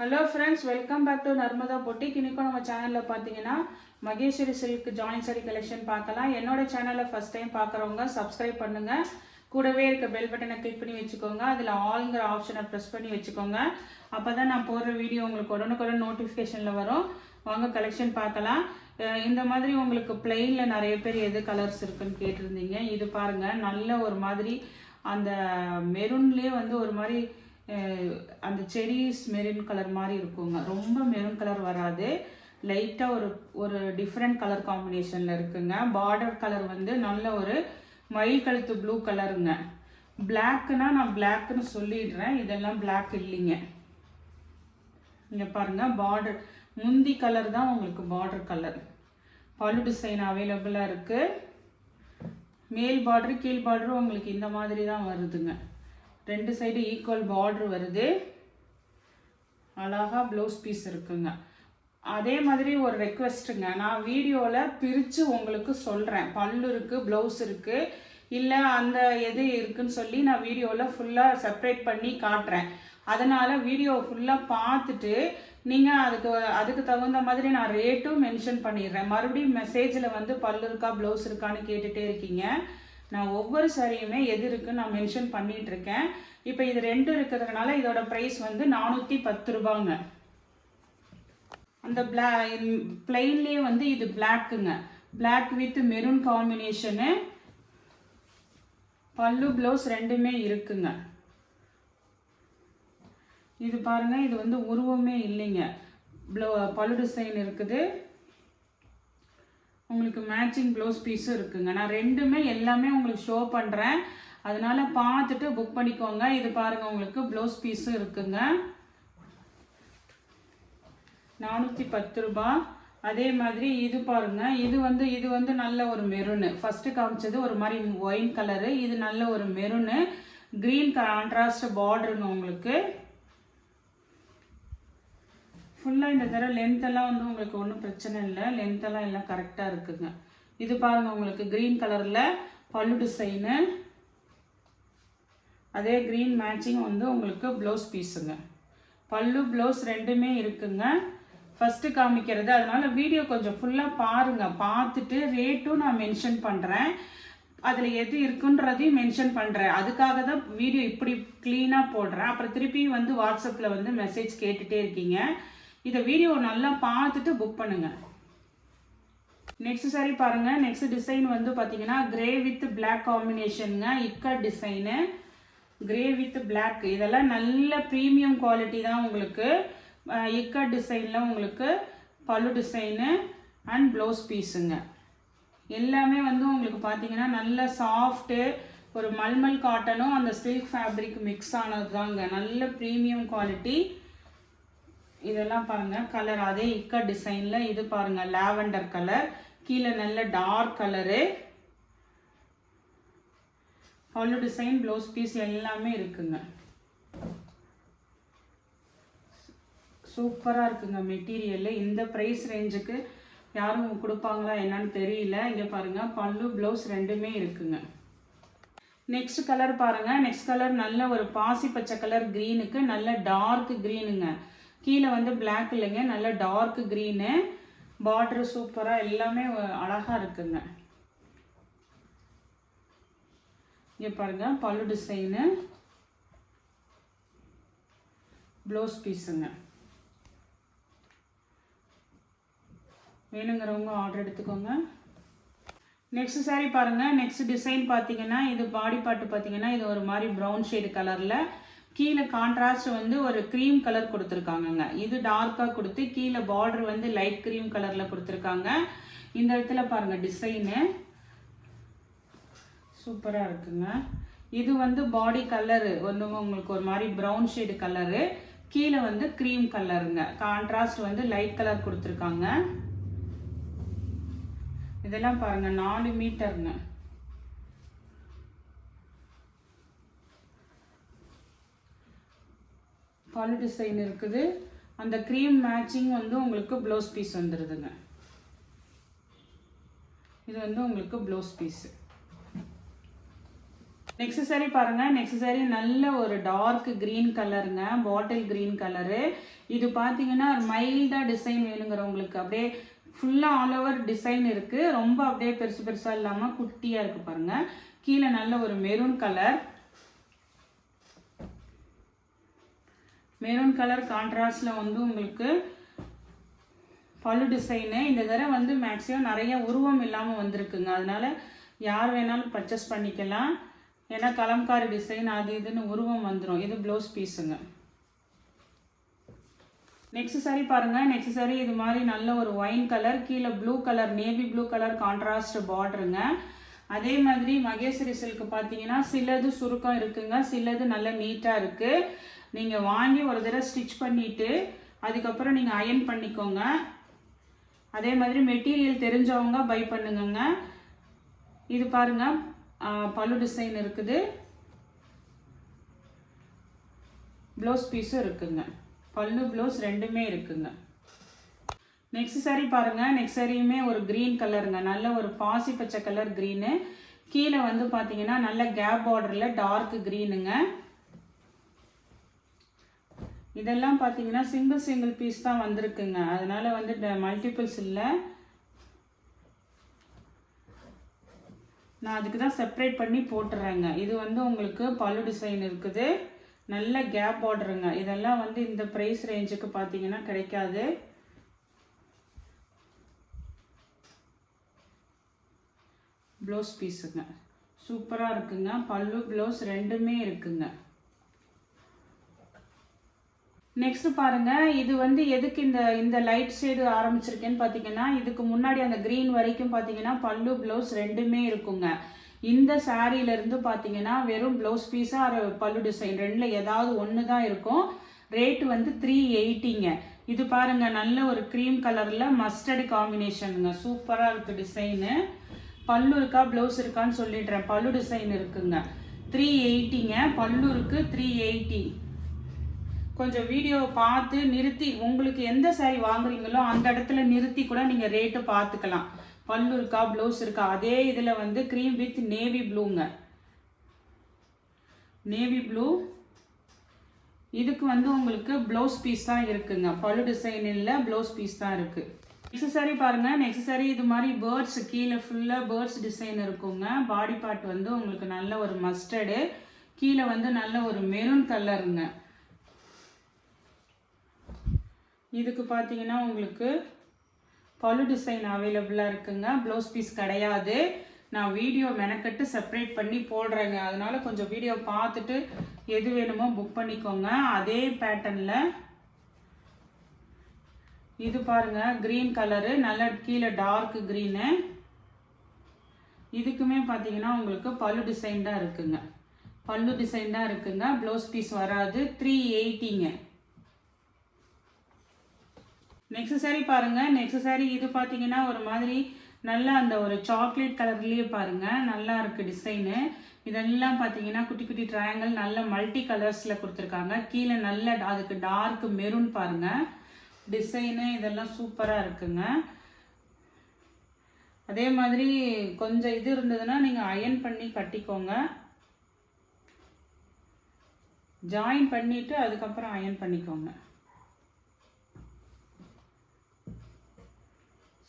Hello friends, welcome back to Narmada boutique. இன்றைக்கும் நம்ம சேனலில் பார்த்தீங்கன்னா Maheshwari silk join sari collection பார்க்கலாம். என்னோட சேனலில் ஃபஸ்ட் டைம் பார்க்குறவங்க சப்ஸ்கிரைப் பண்ணுங்கள். கூடவே இருக்க பெல் பட்டனை கிளிக் பண்ணி வச்சுக்கோங்க. அதில் ஆல்ங்கிற ஆப்ஷனை ப்ரெஸ் பண்ணி வச்சுக்கோங்க. அப்போ தான் நான் போடுற வீடியோ உங்களுக்கு உடனுக்குடன் நோட்டிஃபிகேஷனில் வரும். வாங்க கலெக்ஷன் பார்க்கலாம். இந்த மாதிரி உங்களுக்கு பிளெயினில் நிறைய பேர் எது கலர்ஸ் இருக்குன்னு கேட்டிருந்தீங்க. இது பாருங்கள், நல்ல ஒரு மாதிரி அந்த மெரூன்லேயே வந்து ஒரு மாதிரி அந்த செரிஸ் மெரூன் கலர் மாதிரி இருக்குங்க. ரொம்ப மெரூன் கலர் வராது, லைட்டாக ஒரு டிஃப்ரெண்ட் கலர் காம்பினேஷனில் இருக்குங்க. பார்டர் கலர் வந்து நல்ல ஒரு மயில் கழுத்து ப்ளூ கலருங்க. பிளாக்குன்னா நான் பிளாக்குன்னு சொல்லிடுறேன், இதெல்லாம் பிளாக் இல்லைங்க. இங்கே பாருங்கள், பார்டர் முந்தி கலர் தான் உங்களுக்கு பார்டர் கலர். பல்லு டிசைன் அவைலபிளாக இருக்குது. மேல் பார்டரு கீழ் பார்டரு உங்களுக்கு இந்த மாதிரி தான் வருதுங்க. ரெண்டு சைடு ஈக்குவல் பார்டர் வருது. அழகாக ப்ளவுஸ் பீஸ் இருக்குங்க. அதே மாதிரி ஒரு ரெக்வெஸ்ட்டுங்க, நான் வீடியோவில் பிரித்து உங்களுக்கு சொல்கிறேன். பல்லு இருக்குது, ப்ளவுஸ் இருக்குது, இல்லை அந்த எது இருக்குதுன்னு சொல்லி நான் வீடியோவில் ஃபுல்லாக செப்ரேட் பண்ணி காட்டுறேன். அதனால் வீடியோ ஃபுல்லாக பார்த்துட்டு நீங்கள் அதுக்கு தகுந்த மாதிரி நான் ரேட்டும் மென்ஷன் பண்ணிடுறேன். மறுபடியும் மெசேஜில் வந்து பல்லு இருக்கா ப்ளவுஸ் இருக்கான்னு கேட்டுகிட்டே இருக்கீங்க. நான் ஒவ்வொரு சாரியுமே எது இருக்குன்னு நான் மென்ஷன் பண்ணிகிட்ருக்கேன். இப்போ இது ரெண்டும் இருக்கிறதுனால இதோட ப்ரைஸ் வந்து 410 ரூபாங்க. அந்த பிளெயின்லேயே வந்து இது பிளாக்குங்க. Black with maroon combination. பல்லு ப்ளவுஸ் ரெண்டுமே இருக்குங்க. இது பாருங்கள், இது வந்து உருவமே இல்லைங்க. பல்லு டிசைன் இருக்குது, உங்களுக்கு மேட்சிங் ப்ளவுஸ் பீஸும் இருக்குங்க. நான் ரெண்டுமே எல்லாமே உங்களுக்கு ஷோ பண்ணுறேன், அதனால் பார்த்துட்டு புக் பண்ணிக்கோங்க. இது பாருங்கள், உங்களுக்கு ப்ளவுஸ் பீஸும் இருக்குங்க. 410 ரூபா. அதே மாதிரி இது பாருங்கள், இது வந்து நல்ல ஒரு மெரூனு. ஃபஸ்ட்டு காமிச்சது ஒரு மாதிரி ஒயின் கலரு, இது நல்ல ஒரு மெரூனு. Green contrast பார்டருங்க. உங்களுக்கு ஃபுல்லாக இந்த தடவை லென்த்தெல்லாம் வந்து உங்களுக்கு ஒன்றும் பிரச்சனை இல்லை, லென்த்தெல்லாம் எல்லாம் கரெக்டாக இருக்குங்க. இது பாருங்கள், உங்களுக்கு க்ரீன் கலரில் பல்லு டிசைனு, அதே க்ரீன் மேட்சிங் வந்து உங்களுக்கு ப்ளவுஸ் பீஸுங்க. பல்லு ப்ளவுஸ் ரெண்டுமே இருக்குங்க. ஃபஸ்ட்டு காமிக்கிறது, அதனால் வீடியோ கொஞ்சம் ஃபுல்லாக பாருங்கள். பார்த்துட்டு ரேட்டும் நான் மென்ஷன் பண்ணுறேன், அதில் எது இருக்குன்றதையும் மென்ஷன் பண்ணுறேன். அதுக்காக தான் வீடியோ இப்படி க்ளீனாக போடுறேன். அப்புறம் திருப்பி வந்து வாட்ஸ்அப்பில் வந்து மெசேஜ் கேட்டுகிட்டே இருக்கீங்க. இதை வீடியோ நல்லா பார்த்துட்டு புக் பண்ணுங்கள். நெக்ஸ்ட் சாரி பாருங்கள். நெக்ஸ்ட் டிசைன் வந்து பார்த்தீங்கன்னா கிரே வித் பிளாக் காம்பினேஷனுங்க. Ikat design, grey with black. இதெல்லாம் நல்ல ப்ரீமியம் குவாலிட்டி தான் உங்களுக்கு. இக்கட் டிசைனில் உங்களுக்கு பல்லு டிசைனு அண்ட் ப்ளவுஸ் பீஸுங்க. எல்லாமே வந்து உங்களுக்கு பார்த்தீங்கன்னா நல்ல சாஃப்ட்டு, ஒரு மல்மல் காட்டனும் அந்த சில்க் ஃபேப்ரிக் மிக்ஸ் ஆனது தாங்க. நல்ல ப்ரீமியம் குவாலிட்டி. இதெல்லாம் பாருங்கள், கலர் அதே இக்கட் டிசைனில். இது பாருங்கள், லாவெண்டர் கலர், கீழே நல்ல டார்க் கலரு. பல்லு டிசைன், ப்ளவுஸ் பீஸ் எல்லாமே இருக்குங்க. சூப்பராக இருக்குங்க மெட்டீரியல். இந்த ப்ரைஸ் ரேஞ்சுக்கு யாரும் கொடுப்பாங்களா என்னன்னு தெரியல. இங்கே பாருங்கள், பல்லு ப்ளவுஸ் ரெண்டுமே இருக்குங்க. நெக்ஸ்ட் கலர் பாருங்கள். நெக்ஸ்ட் கலர் நல்ல ஒரு பாசி பச்சை கலர் க்ரீனுக்கு நல்ல டார்க் க்ரீனுங்க. கீழே வந்து பிளாக் இல்லைங்க, நல்ல டார்க் க்ரீனு. பார்டரு சூப்பராக எல்லாமே அழகாக இருக்குங்க. இங்கே பாருங்கள், பல்லு டிசைனு, ப்ளவுஸ் பீஸுங்க. வேணுங்கிறவங்க ஆர்டர் எடுத்துக்கோங்க. நெக்ஸ்ட் சாரீ பாருங்கள். நெக்ஸ்ட் டிசைன் பார்த்தீங்கன்னா இது பாடி பார்ட்டு பார்த்தீங்கன்னா இது ஒரு மாதிரி ப்ரௌன் ஷேடு கலரில், கீழே கான்ட்ராஸ்ட் வந்து ஒரு க்ரீம் கலர் கொடுத்துருக்காங்கங்க. இது டார்க்காக கொடுத்து கீழே பார்டர் வந்து லைட் க்ரீம் கலரில் கொடுத்துருக்காங்க. இந்த இடத்துல பாருங்கள் டிசைனு சூப்பராக இருக்குங்க. இது வந்து பாடி கலரு வந்து உங்களுக்கு ஒரு மாதிரி ப்ரௌன் ஷேடு கலரு, கீழே வந்து க்ரீம் கலருங்க. கான்ட்ராஸ்ட் வந்து லைட் கலர் கொடுத்துருக்காங்க. இதெல்லாம் பாருங்கள் 4 மீட்டருங்க. பல்லு டிசைன் இருக்குது. அந்த க்ரீம் மேட்சிங் வந்து உங்களுக்கு ப்ளவுஸ் பீஸ் வந்துடுதுங்க. இது வந்து உங்களுக்கு ப்ளவுஸ் பீஸு. நெக்ஸ்ட் சாரி பாருங்கள். நெக்ஸ்ட் சாரி நல்ல ஒரு டார்க் க்ரீன் கலருங்க, பாட்டில் க்ரீன் கலரு. இது பார்த்தீங்கன்னா மைல்டாக டிசைன் வேணுங்கிறவங்களுக்கு அப்படியே ஃபுல்லாக ஆல் ஓவர் டிசைன் இருக்குது. ரொம்ப அப்படியே பெருசு பெருசாக இல்லாமல் குட்டியாக இருக்குது பாருங்கள். கீழே நல்ல ஒரு மெரூன் கலர் கான்ட்ராஸ்டில் வந்து உங்களுக்கு பல்லு டிசைனு. இந்த தடவை வந்து மேக்ஸிமம் நிறைய உருவம் இல்லாமல் வந்திருக்குங்க. அதனால யார் வேணாலும் பர்ச்சேஸ் பண்ணிக்கலாம். ஏன்னா கலம்காரி டிசைன் அது இதுன்னு உருவம் வந்துடும். இது ப்ளவுஸ் பீஸுங்க. நெக்ஸ்ட் சாரி பாருங்கள். நெக்ஸ்ட் சாரி இது மாதிரி நல்ல ஒரு ஒயின் கலர், கீழே blue colour, navy blue colour contrast பார்டருங்க. அதே மாதிரி மகேஸ்வரி சில்க் பார்த்தீங்கன்னா சிலது சுருக்கம் இருக்குங்க, சிலது நல்ல நீட்டாக இருக்குது. நீங்கள் வாங்கி ஒரு தடவை ஸ்டிச் பண்ணிவிட்டு அதுக்கப்புறம் நீங்கள் அயன் பண்ணிக்கோங்க. அதே மாதிரி மெட்டீரியல் தெரிஞ்சவங்க பை பண்ணுங்கங்க. இது பாருங்கள் பல்லு டிசைன் இருக்குது, ப்ளவுஸ் பீஸும் இருக்குங்க. பல்லு ப்ளவுஸ் ரெண்டுமே இருக்குங்க. நெக்ஸ்ட் சாரி பாருங்கள். நெக்ஸ்ட் சாரியுமே ஒரு க்ரீன் கலருங்க, நல்ல ஒரு பாசி பச்சை கலர் க்ரீனு. கீழே வந்து பார்த்தீங்கன்னா நல்ல கேப் பார்டரில் டார்க் க்ரீனுங்க. இதெல்லாம் பார்த்தீங்கன்னா சிங்கிள் பீஸ் தான் வந்திருக்குங்க. அதனால வந்து மல்டிபிள்ஸ் இல்லை. நான் அதுக்கு தான் செப்பரேட் பண்ணி போட்டுறேங்க. இது வந்து உங்களுக்கு பல்லு டிசைன் இருக்குது, நல்ல கேப் பார்டருங்க. இதெல்லாம் வந்து இந்த ப்ரைஸ் ரேஞ்சுக்கு பார்த்தீங்கன்னா கிடைக்காது. ப்ளவுஸ் பீஸுங்க சூப்பராக இருக்குங்க. பல்லு ப்ளவுஸ் ரெண்டுமே இருக்குங்க. நெக்ஸ்ட் பாருங்க. இது வந்து எதுக்கு இந்த லைட் ஷேடு ஆரம்பிச்சிருக்கேன்னு பார்த்தீங்கன்னா, இதுக்கு முன்னாடி அந்த க்ரீன் வரைக்கும் பார்த்தீங்கன்னா பல்லு ப்ளவுஸ் ரெண்டுமே இருக்குங்க. இந்த சாரீலேருந்து பார்த்தீங்கன்னா வெறும் ப்ளவுஸ் பீஸாக பல்லு டிசைன் ரெண்டில் ஏதாவது ஒன்று தான் இருக்கும். ரேட்டு வந்து 380ங்க. இது பாருங்கள் நல்ல ஒரு க்ரீம் கலரில் மஸ்டர்டு காம்பினேஷனுங்க. சூப்பராக இருக்குது டிசைனு. பல்லு இருக்கா ப்ளவுஸ் இருக்கான்னு சொல்லிடுறேன். பல்லு டிசைன் இருக்குங்க. 380ங்க. பல்லு இருக்குது 380. கொஞ்சம் வீடியோவை பார்த்து நிறுத்தி உங்களுக்கு எந்த சாரீ வாங்குறீங்களோ அந்த இடத்துல நிறுத்தி கூட நீங்கள் ரேட்டு பார்த்துக்கலாம். பல்லு இருக்கா ப்ளவுஸ் இருக்கா. அதே இதில் வந்து க்ரீம் வித் நேவி ப்ளூங்க. Navy blue. இதுக்கு வந்து உங்களுக்கு ப்ளவுஸ் பீஸ் தான் இருக்குங்க. பல்லு டிசைன் இல்லை, ப்ளவுஸ் பீஸ் தான் இருக்குது. நெக்ஸ்ட் சாரி பாருங்கள். நெக்ஸ்ட் சாரி இது மாதிரி பேர்ட்ஸ், கீழே ஃபுல்லாக பேர்ட்ஸ் டிசைன் இருக்குங்க. பாடி பார்ட் வந்து உங்களுக்கு நல்ல ஒரு மஸ்டர்டு, கீழே வந்து நல்ல ஒரு மெரூன் கலருங்க. இதுக்கு பார்த்தீங்கன்னா உங்களுக்கு பல்லு டிசைன் அவைலபிளாக இருக்குங்க. ப்ளவுஸ் பீஸ் கிடையாது. நான் வீடியோ மெனக்கட்டு செப்பரேட் பண்ணி போடுறேங்க. அதனால கொஞ்சம் வீடியோ பார்த்துட்டு எது வேணுமோ புக் பண்ணிக்கோங்க. அதே பேட்டர்னில் இது பாருங்கள் க்ரீன் கலரு, நல்ல கீழே டார்க் க்ரீனு. இதுக்குமே பார்த்தீங்கன்னா உங்களுக்கு பல்லு டிசைன் தான் இருக்குங்க. பல்லு டிசைன் தான் இருக்குங்க. ப்ளவுஸ் பீஸ் வராது. 380ங்க. நெக்ஸ்ட் சாரி பாருங்கள். நெக்ஸ்ட் சாரி இது பார்த்தீங்கன்னா ஒரு மாதிரி நல்லா அந்த ஒரு சாக்லேட் கலர்லேயே பாருங்கள் நல்லா இருக்குது டிசைனு. இதெல்லாம் பார்த்தீங்கன்னா குட்டி குட்டி ட்ரையாங்கிள் நல்ல மல்டி கலர்ஸில் கொடுத்துருக்காங்க. கீழே நல்ல அதுக்கு டார்க் மெரூன் பாருங்கள் டிசைனு. இதெல்லாம் சூப்பராக இருக்குங்க. அதே மாதிரி கொஞ்சம் இது இருந்ததுன்னா நீங்கள் அயன் பண்ணி கட்டிக்கோங்க. ஜாயின் பண்ணிவிட்டு அதுக்கப்புறம் அயன் பண்ணிக்கோங்க.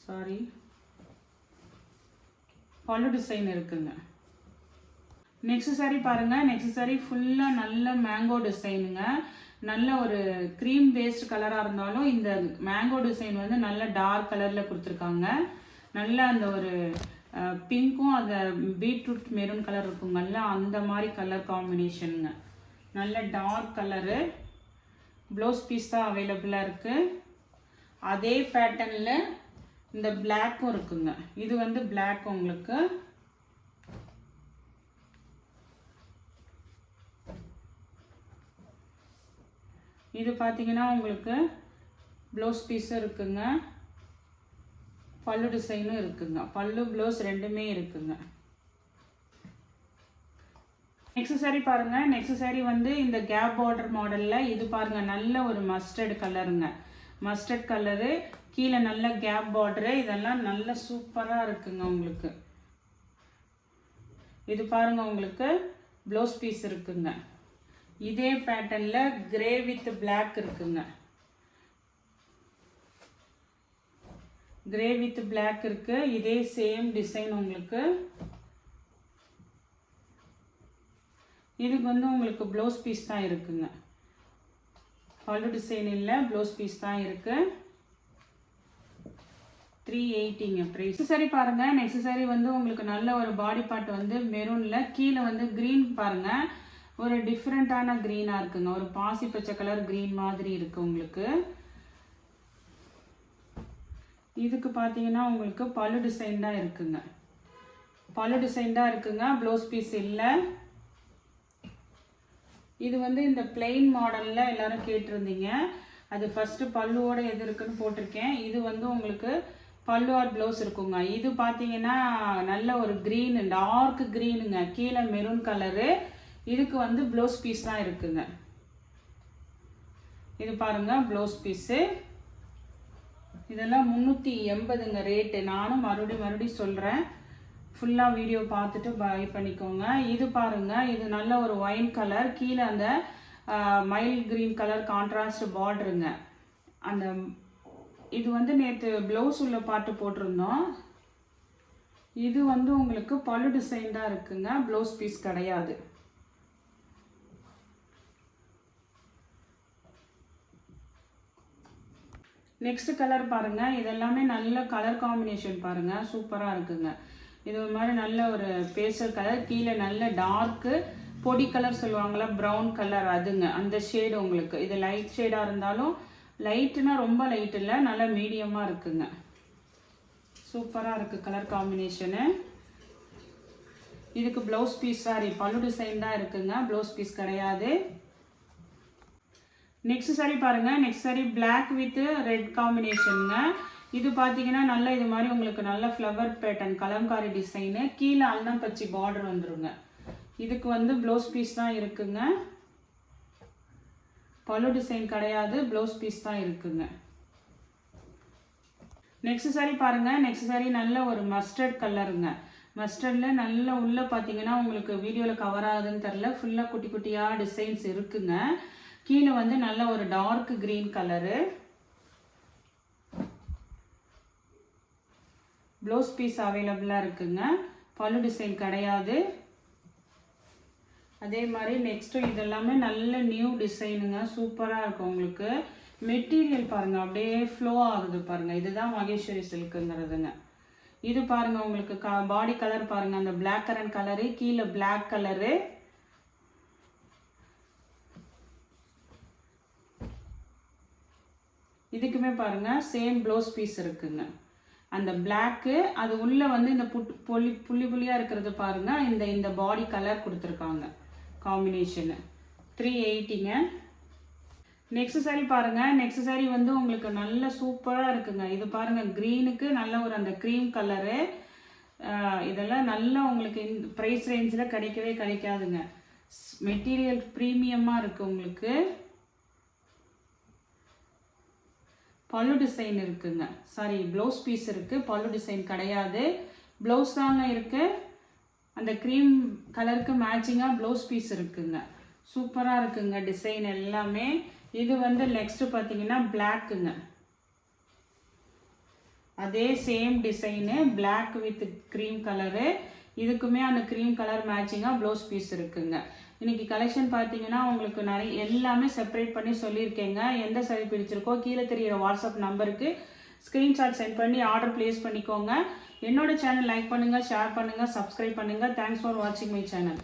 சாரி, பல்லு டிசைன் இருக்குங்க. நெக்ஸ்ட் சாரி பாருங்கள். நெக்ஸ்ட் சாரி ஃபுல்லாக நல்ல மேங்கோ டிசைனுங்க. நல்ல ஒரு க்ரீம் பேஸ்ட் கலராக இருந்தாலும் இந்த மேங்கோ டிசைன் வந்து நல்ல டார்க் கலரில் கொடுத்துருக்காங்க. நல்ல அந்த ஒரு பிங்க்கும் அந்த பீட்ரூட் மெரூன் கலர் இருக்குங்கல்ல அந்த மாதிரி கலர் காம்பினேஷனுங்க. நல்ல டார்க் கலரு. ப்ளவுஸ் பீஸ் தான் அவைலபிளாக இருக்குது. அதே பேட்டர்னில் இந்த பிளாக்கும் இருக்குங்க. இது வந்து பிளாக் உங்களுக்கு. இது பார்த்தீங்கன்னா உங்களுக்கு ப்ளவுஸ் பீஸும் இருக்குங்க, பல்லு டிசைனும் இருக்குங்க. பல்லு ப்ளவுஸ் ரெண்டுமே இருக்குங்க. நெக்ஸ்ட் சாரி பாருங்கள். நெக்ஸ்ட் சாரி வந்து இந்த கேப் பார்டர் மாடலில் இது பாருங்கள் நல்ல ஒரு மஸ்டர்டு கலருங்க. மஸ்டர்ட் கலரு, கீழே நல்ல கேப் பார்டரு. இதெல்லாம் நல்ல சூப்பராக இருக்குங்க உங்களுக்கு. இது பாருங்கள் உங்களுக்கு ப்ளவுஸ் பீஸ் இருக்குங்க. இதே பேட்டர்னில் கிரே வித் பிளாக் இருக்குங்க. கிரே வித் பிளாக் இருக்குது. இதே சேம் டிசைன் உங்களுக்கு. இதுக்கு வந்து உங்களுக்கு ப்ளவுஸ் பீஸ் தான் இருக்குங்க. பல்லு டிசைன் இல்லை, ப்ளவுஸ் பீஸ் தான் இருக்குது. 380ங்க ப்ரைஸ். சரி பாருங்கள், நெக்ஸ்ட் சாரி வந்து உங்களுக்கு நல்ல ஒரு பாடி பார்ட் வந்து மெரூனில், கீழே வந்து க்ரீன் பாருங்கள், ஒரு டிஃப்ரெண்ட்டான க்ரீனாக இருக்குங்க. ஒரு பாசி பச்சை கலர் க்ரீன் மாதிரி இருக்குது உங்களுக்கு. இதுக்கு பார்த்தீங்கன்னா உங்களுக்கு பல்லு டிசைன் தான் இருக்குங்க. பல்லு டிசைன் தான் இருக்குங்க, ப்ளவுஸ் பீஸ் இல்லை. இது வந்து இந்த பிளெயின் மாடலில் எல்லோரும் கேட்டிருந்தீங்க. அது ஃபஸ்ட்டு பல்லுவோட எது இருக்குன்னு போட்டிருக்கேன். இது வந்து உங்களுக்கு பல்லு ஆர் ப்ளவுஸ் இருக்குங்க. இது பார்த்தீங்கன்னா நல்ல ஒரு க்ரீன், டார்க் க்ரீனுங்க, கீழே மெரூன் கலரு. இதுக்கு வந்து ப்ளவுஸ் பீஸ் தான் இருக்குங்க. இது பாருங்கள் ப்ளவுஸ் பீஸு. இதெல்லாம் 380ங்க ரேட்டு. நானும் மறுபடியும் சொல்கிறேன், ஃபுல்லாக வீடியோ பார்த்துட்டு பை பண்ணிக்கோங்க. இது பாருங்கள், இது நல்ல ஒரு ஒயின் கலர், கீழே அந்த மைல்ட் க்ரீன் கலர் கான்ட்ராஸ்ட் பார்டருங்க. அந்த இது வந்து நேற்று ப்ளவுஸ் உள்ள பாட்டு போட்டிருந்தோம். இது வந்து உங்களுக்கு பல்லு டிசைன் தான் இருக்குங்க, ப்ளவுஸ் பீஸ் கிடையாது. நெக்ஸ்ட் கலர் பாருங்கள். இதெல்லாமே நல்ல கலர் காம்பினேஷன் பாருங்கள், சூப்பராக இருக்குங்க. இது ஒரு மாதிரி நல்ல ஒரு பேஸ்டல் கலர், கீழே நல்ல டார்க்கு பொடி கலர் சொல்லுவாங்களா, ப்ரௌன் கலர், அதுங்க அந்த ஷேடு உங்களுக்கு. இது லைட் ஷேடாக இருந்தாலும், லைட்டுனா ரொம்ப லைட் இல்லை, நல்லா மீடியமாக இருக்குங்க. சூப்பராக இருக்குது கலர் காம்பினேஷனு. இதுக்கு ப்ளவுஸ் பீஸ், சாரி பல்லு டிசைன் தான் இருக்குங்க, ப்ளவுஸ் பீஸ் கிடையாது. நெக்ஸ்ட் சாரி பாருங்கள். Next sari black with red காம்பினேஷனுங்க. இது பார்த்தீங்கன்னா நல்ல இது மாதிரி உங்களுக்கு நல்ல ஃப்ளவர் பேட்டர்ன், கலம்காரி டிசைனு, கீழே அன்னம்பச்சி பார்டர் வந்துருங்க. இதுக்கு வந்து ப்ளவுஸ் பீஸ் தான் இருக்குங்க, பல்லு டிசைன் கிடையாது, ப்ளவுஸ் பீஸ் தான் இருக்குங்க. நெக்ஸ்ட் சாரி பாருங்கள். நெக்ஸ்ட் சாரி நல்ல ஒரு மஸ்டர்ட் கலருங்க. மஸ்டர்டில் நல்ல உள்ளே பார்த்தீங்கன்னா உங்களுக்கு வீடியோவில் கவர் ஆகுதுன்னு தெரில, ஃபுல்லாக குட்டி குட்டியாக டிசைன்ஸ் இருக்குங்க. கீழே வந்து நல்ல ஒரு dark green colour. Blouse piece அவைலபிளாக இருக்குங்க, பல்லு டிசைன் கிடையாது. அதே மாதிரி நெக்ஸ்ட்டு இதெல்லாமே நல்ல நியூ டிசைனுங்க, சூப்பராக இருக்கும் உங்களுக்கு. மெட்டீரியல் பாருங்கள், அப்படியே ஃப்ளோ ஆகுது பாருங்கள். இதுதான் மகேஸ்வரி சில்க்குங்கிறதுங்க. இது பாருங்கள் உங்களுக்கு பாடி கலர் பாருங்கள், அந்த பிளாக் கரண்ட் கலரு, கீழே பிளாக் கலரு. இதுக்குமே பாருங்கள் சேம் ப்ளவுஸ் பீஸ் இருக்குங்க. அந்த பிளாக்கு, அது உள்ளே வந்து இந்த புள்ளி புள்ளியாக இருக்கிறது பாருங்கள், இந்த பாடி கலர் கொடுத்துருக்காங்க காம்பினேஷனு. 380ங்க. நெக்ஸ்ட் சாரி பாருங்கள். நெக்ஸ்ட் சாரி வந்து உங்களுக்கு நல்ல சூப்பராக இருக்குங்க. இது பாருங்கள், க்ரீனுக்கு நல்ல ஒரு அந்த க்ரீம் கலரு. இதெல்லாம் நல்லா உங்களுக்கு இந்த ப்ரைஸ் ரேஞ்சில் கிடைக்கவே கிடைக்காதுங்க. மெட்டீரியல் ப்ரீமியமாக இருக்குது உங்களுக்கு. பல்லு டிசைன் இருக்குங்க, சாரி ப்ளவுஸ் பீஸ் இருக்குது, பல்லு டிசைன் கிடையாது, ப்ளவுஸ் தாங்க இருக்குது. அந்த க்ரீம் கலருக்கு மேட்சிங்காக ப்ளவுஸ் பீஸ் இருக்குங்க. சூப்பராக இருக்குங்க டிசைன் எல்லாமே. இது வந்து நெக்ஸ்ட்டு பார்த்தீங்கன்னா பிளாக்குங்க. அதே same design, black with cream colour. இதுக்குமே அந்த க்ரீம் கலர் மேட்சிங்காக ப்ளவுஸ் பீஸ் இருக்குங்க. இன்றைக்கி கலெக்ஷன் பார்த்தீங்கன்னா உங்களுக்கு நிறைய எல்லாமே செப்பரேட் பண்ணி சொல்லியிருக்கேங்க. எந்த சாரி பிடிச்சிருக்கோ கீழே தெரிகிற வாட்ஸ்அப் நம்பருக்கு ஸ்க்ரீன்ஷாட் சென்ட் பண்ணி ஆர்டர் ப்ளேஸ் பண்ணிக்கோங்க. என்னோட சேனல் லைக் பண்ணுங்கள், ஷேர் பண்ணுங்கள், சப்ஸ்கிரைப் பண்ணுங்கள். தேங்க்ஸ் ஃபார் வாட்சிங் மை சேனல்.